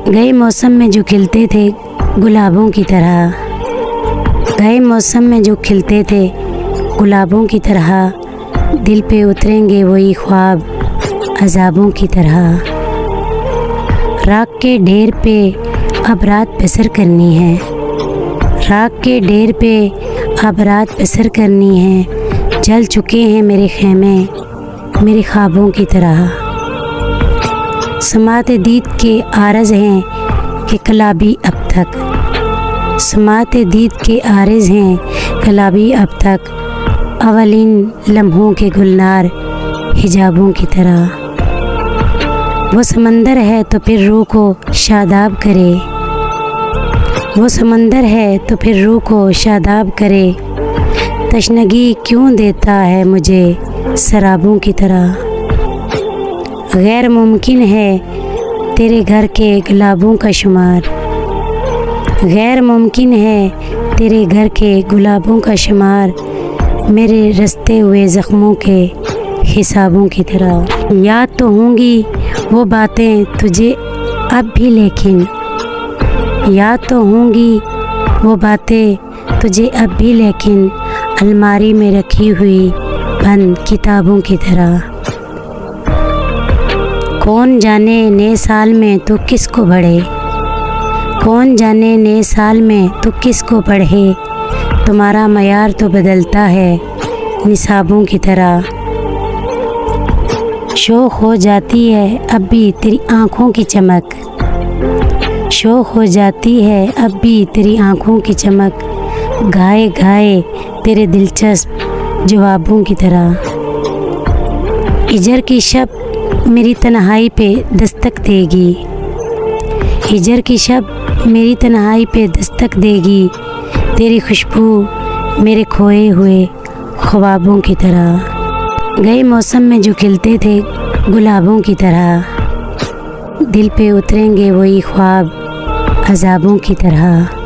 गए मौसम में जो खिलते थे गुलाबों की तरह, गए मौसम में जो खिलते थे गुलाबों की तरह, दिल पे उतरेंगे वही ख्वाब अज़ाबों की तरह। राख के ढेर पे अब रात बसर करनी है, राख के ढेर पे अब रात बसर करनी है। जल चुके हैं मेरे खेमे मेरे ख्वाबों की तरह। समात दीद के आरज़ हैं कि कलाबी अब तक, समात दीद के आरज़ हैं कलाबी अब तक। अवलिन लम्हों के गुलनार हिजाबों की तरह। वो समंदर है तो फिर रूह को शादाब करे, वो समंदर है तो फिर रूह को शादाब करे। तशनगी क्यों देता है मुझे शराबों की तरह। गैर मुमकिन है तेरे घर के गुलाबों का शुमार, गैर मुमकिन है तेरे घर के गुलाबों का शुमार। मेरे रस्ते हुए ज़ख्मों के हिसाबों की तरह। याद तो होंगी वो बातें तुझे अब भी, लेकिन याद तो होंगी वो बातें तुझे अब भी, लेकिन अलमारी में रखी हुई बंद किताबों की तरह। कौन जाने नए साल में तो किसको बढ़े, कौन जाने नए साल में तो किसको पढ़े। तुम्हारा मयार तो बदलता है निसाबों की तरह। शौक़ हो जाती है अब भी तेरी आँखों की चमक, शौक़ हो जाती है अब भी तेरी आँखों की चमक। गाए गाए तेरे दिलचस्प जवाबों की तरह। हिजर की शब मेरी तन्हाई पे दस्तक देगी, हिजर की शब मेरी तन्हाई पे दस्तक देगी। तेरी खुशबू मेरे खोए हुए ख्वाबों की तरह। गए मौसम में जो खिलते थे गुलाबों की तरह, दिल पे उतरेंगे वही ख्वाब अज़ाबों की तरह।